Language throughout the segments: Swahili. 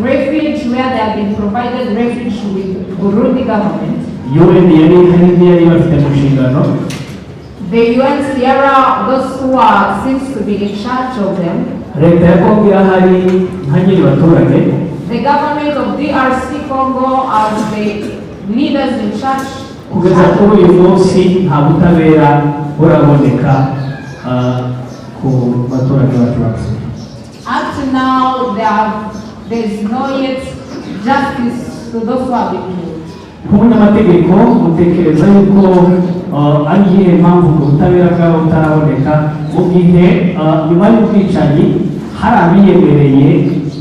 refuge where they have been provided refuge with Burundi government. The UNHCR, those who are seems to be in charge of them. The government of DRC Congo as the leaders in charge. Up to now, there is no yet justice to those who have been killed. Umunyamategeko mutekereza yuko agiye mpamvu ubutabera bwabo butaraboneka mu gihe nyuma y'ubwicanyi hari abiyemereye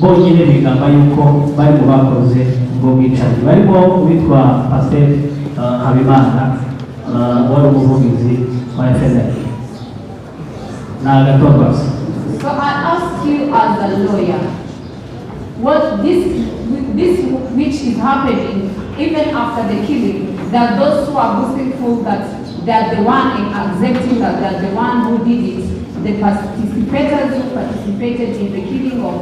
bonyine bigamba yuko bari mu bakoze ubwo bwicanyi barimo witwa Pasteur Habimana wari umuvugizi wa FNL na Gatorwa. So I ask you as a lawyer, what this which is happening even after the killing, that those who are boastful that they are the one accepting that they are the one who did it, the participators who participated in the killing of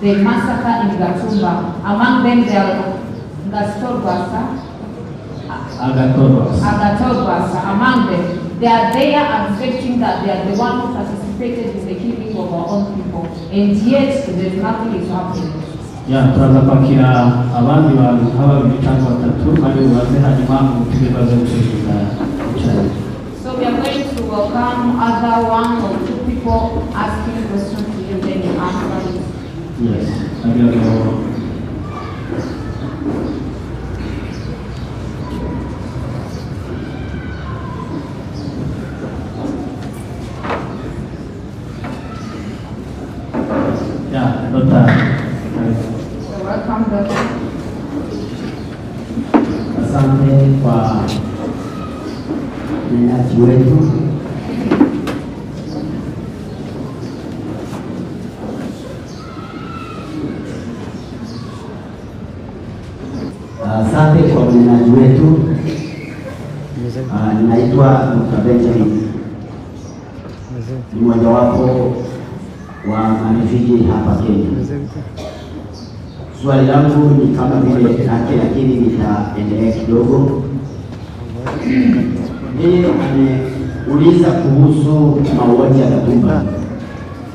the massacre in Gatumba, among them they are Agatorwasa, among them, they are there accepting that they are the one who participated in the killing of our own people, and yet there is nothing is happening. Turaza kwakira abandi bantu nk'ababiri cyangwa batatu bari bubaze hanyuma mutege baze gusubiza cyane. So we are going to welcome other one or two people asking questions to you, then you answer it. Yes, I will go. Yeah, Dr. Welcome, Doctor. Asante kwa mnenaji wetu. Asante kwa mnenaji wetu. Ninaitwa Dr. Benjamin. Ni mojawapo wa marefugee hapa Kenya. Swali langu ni kama vile lake, lakini nitaendelea kidogo. Yeye ameuliza kuhusu mauaji ya Gatumba,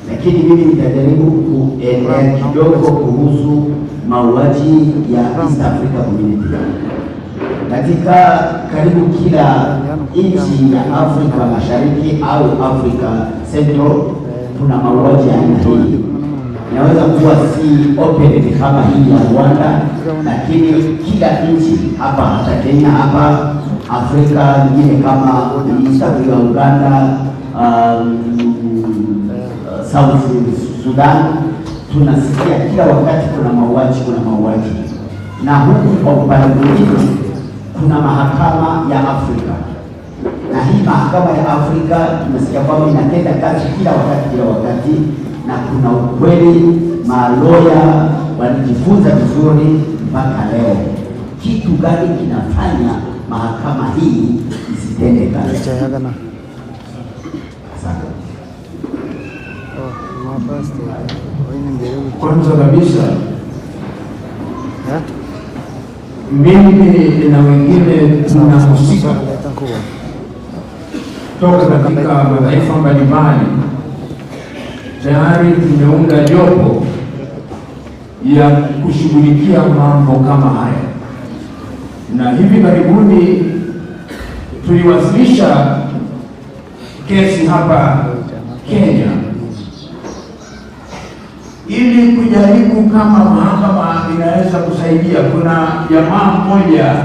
lakini mimi nitajaribu kuendelea kidogo kuhusu mauaji ya East Africa Community. Katika karibu kila nchi ya Afrika Mashariki au Afrika Central kuna mauaji ya aina hii. Inaweza kuwa si open kama hii ya Rwanda, lakini kila nchi hapa, hata Kenya hapa, Afrika nyingine kama East Africa, Uganda, South Sudan, tunasikia kila wakati kuna mauaji. Na huku kwa upande mwingine kuna mahakama ya Afrika, na hii mahakama ya Afrika tunasikia kwamba inatenda kazi kila wakati, na kuna ukweli, maloya walijifunza vizuri mpaka leo. Kitu gani kinafanya mahakama hii isitende kazi? Kwanza kabisa mimi na wengine tunahusika toka katika mataifa mbalimbali. Tayari tumeunda jopo ya kushughulikia mambo kama haya, na hivi karibuni tuliwasilisha kesi hapa Kenya ili kujaribu kama mahakama inaweza kusaidia. Kuna jamaa mmoja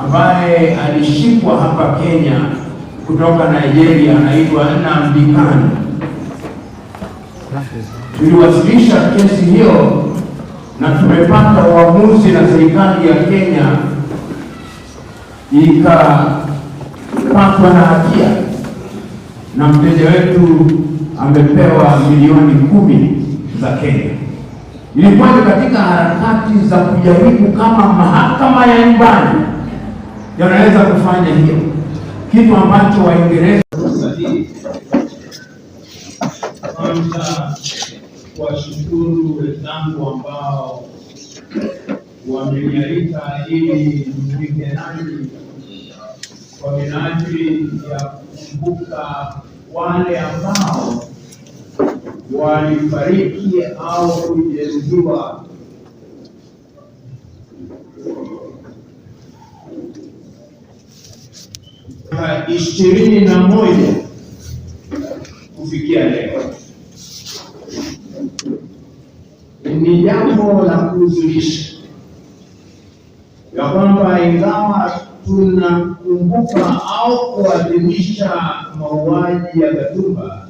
ambaye alishikwa hapa Kenya kutoka Nigeria, anaitwa Nnamdi Kanu. Tuliwasilisha kesi hiyo na tumepata uamuzi na serikali ya Kenya ikapatwa na hatia, na mteja wetu amepewa milioni 10 za Kenya. Ilikuwa ni katika harakati za kujaribu kama mahakama ya nyumbani yanaweza kufanya hiyo kitu ambacho Waingereza. Kwanza kuwashukuru wenzangu ambao wamenialika ili nifike nanyi kwa minajili ya kukumbuka wale ambao walifariki au kujeruhiwa miaka 21 kufikia leo. Ni jambo la kuhuzunisha ya kwamba ingawa tunakumbuka au kuadhimisha mauaji ya Gatumba,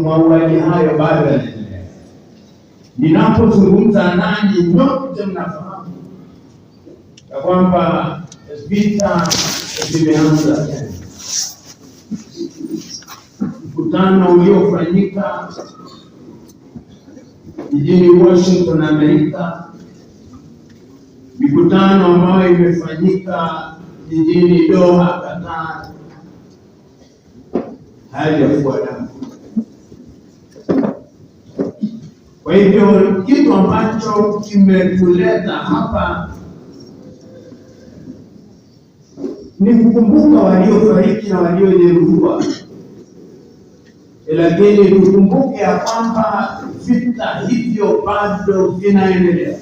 mauaji hayo bado yanaendelea. Ninapozungumza nanyi, nyote mnafahamu ya kwamba vita vimeanza tena. Mkutano uliofanyika jijini Washington, Amerika, mikutano ambayo imefanyika jijini Doha, Qatar, haijafua damu. Kwa hivyo kitu ambacho kimetuleta hapa ni kukumbuka waliofariki na waliojeruhiwa, lakini tukumbuke ya kwamba vita hivyo bado vinaendelea,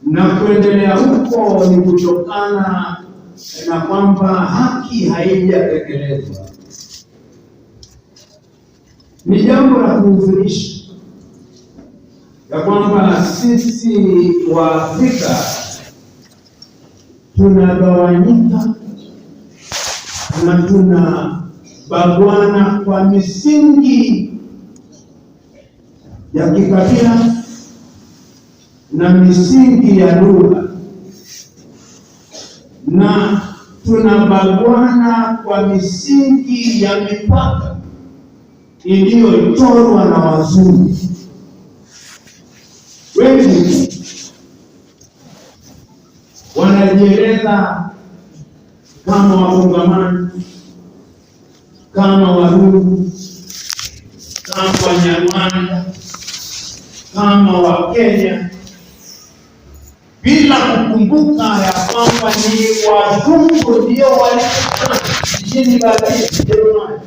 na kuendelea huko ni kutokana na kwamba haki haijatekelezwa. Ni jambo la kuhuzunisha ya kwamba sisi wa Afrika tunagawanyika na tunabagwana kwa misingi ya kikabila na misingi ya lugha, na tunabagwana kwa misingi ya mipaka iliyochorwa na wazungu. Wengi wanajieleza kama Wakongamani, kama Warundi, kama Wanyarwanda, kama Wakenya, bila kukumbuka ya kwamba ni wazungu ndio walikuwa nchini Ujerumani,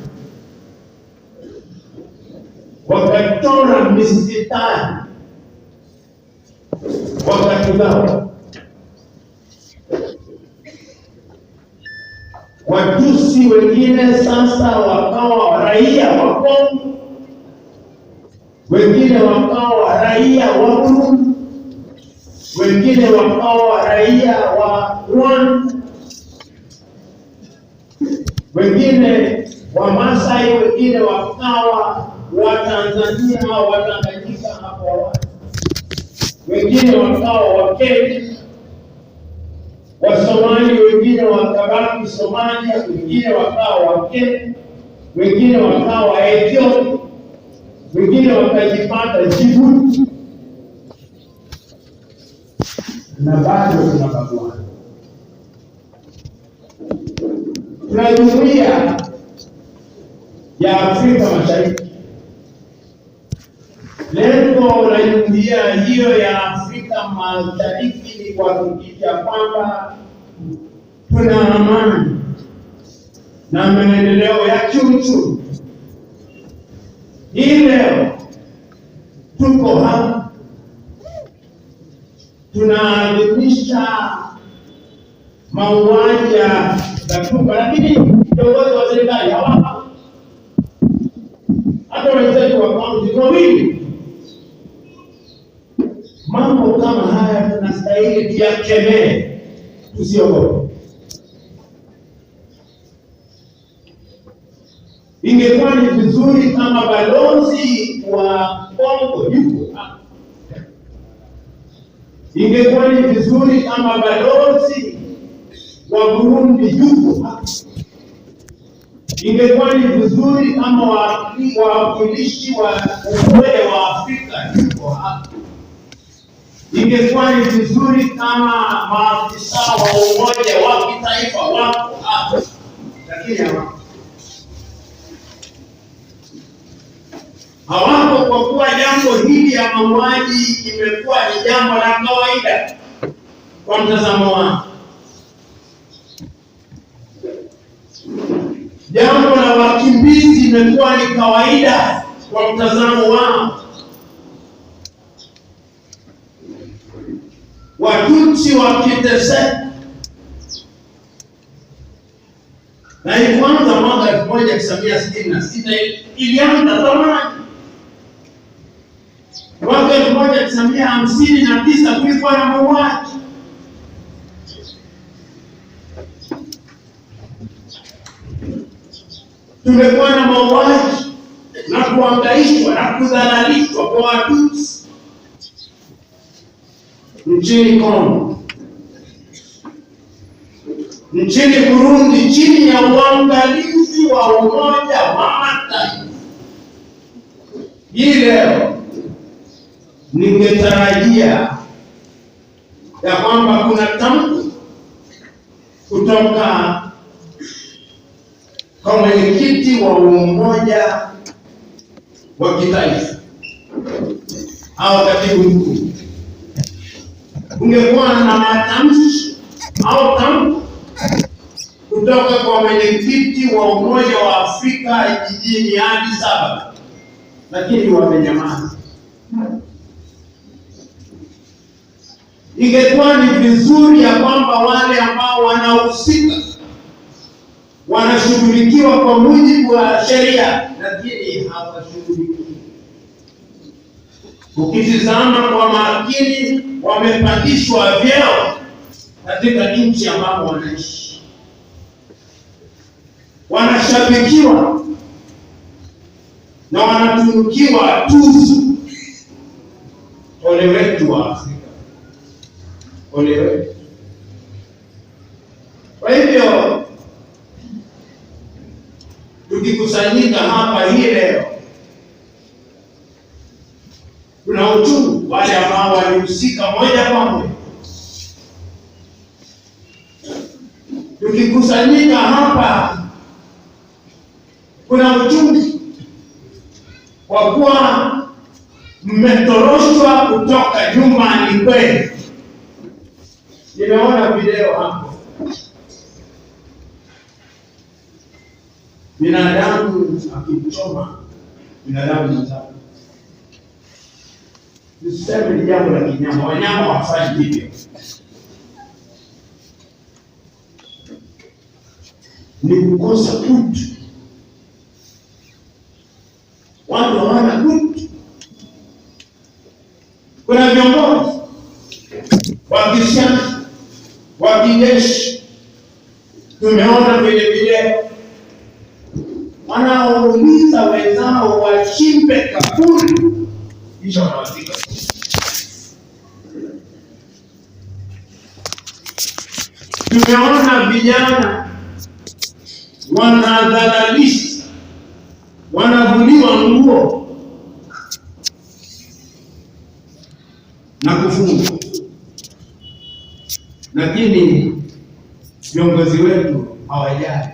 wakachora misitari, wakatugawa. Watusi wengine sasa wakawa raia wa Kongo, wengine wakawa raia wa Burundi, wengine wakawa raia wa Rwanda, wengine wa Masai, wengine wakawa wa Tanzania au Watanganyika hapo awali, wengine wakawa wa Kenya, wa Somali, wengine wakabaki Somalia, wengine wakawa wa Kenya, wengine wakawa Ethiopia, wengine wakajipata Djibouti, na bado tunabagwana. Tuna jumuiya ya Afrika Mashariki. Lengo la jumuiya hiyo ya Afrika Mashariki ni kuhakikisha kwamba tuna amani na maendeleo ya kiuchumi. Hii leo tuko hapa tunaadhimisha mauaji ya Gatumba, lakini viongozi wa serikali hawapo, hata wenzetu wa kaunti wawili. Mambo kama haya tunastahili tuyakemee, tusiogope. Ingekuwa ni vizuri kama balozi wa Kongo yuko hapa, ingekuwa ni vizuri kama balozi wa Burundi yuko hapa, ingekuwa ni vizuri kama wawakilishi wa Umoja wa Afrika yuko hapa, ingekuwa ni vizuri kama maafisa wa Umoja wa Kitaifa wako hapa, lakini hawapo. hawapo, kwa kuwa jambo hili ya mauaji imekuwa ni jambo la kawaida kwa mtazamo wao. Jambo la wakimbizi imekuwa ni kawaida kwa mtazamo wao. Watutsi wakiteseka, na ilianza mwaka 1966, ilianza zamani. Mwaka 1959 kulikuwa na mauaji. Tumekuwa na mauaji na kuangaishwa na kudhalalishwa kwa Watutsi nchini Kongo, nchini Burundi, chini ya uangalizi wa Umoja wa Mataifa. Hii leo ningetarajia ya kwamba kuna tamko kutoka kwa mwenyekiti wa Umoja wa Kitaifa au katibu mkuu, ungekuwa na matamshi au tamko kutoka kwa mwenyekiti wa Umoja wa Afrika jijini Addis Ababa, lakini wamenyamaza. Ingekuwa ni vizuri ya kwamba wale ambao wanahusika wanashughulikiwa kwa mujibu wa sheria, lakini hawashughulikiwi. Ukitizama kwa makini, wamepandishwa vyeo katika nchi ambapo wanaishi, wanashabikiwa na wanatunukiwa tuzo. Ole wetu wa Afrika, ole wetu. Kwa hivyo tukikusanyika hapa hii leo, kuna uchungu wale ambao walihusika moja kwa moja. Tukikusanyika hapa, kuna uchungu kwa kuwa mmetoroshwa kutoka nyumbani kwenu. Nimeona video hapo, binadamu akimchoma binadamu mwenzake. Niseme ni jambo la kinyama, wanyama hawafanyi hivyo. Ni kukosa utu. Watu hawana utu. Kuna viongozi wa kisiasa, wa kijeshi, tumeona kwenye video, wanauliza wenzao wachimbe kaburi kisha wanawazika. Tumeona vijana wanadhalalisha, wanavuliwa nguo na kufungwa, lakini viongozi wetu hawajali.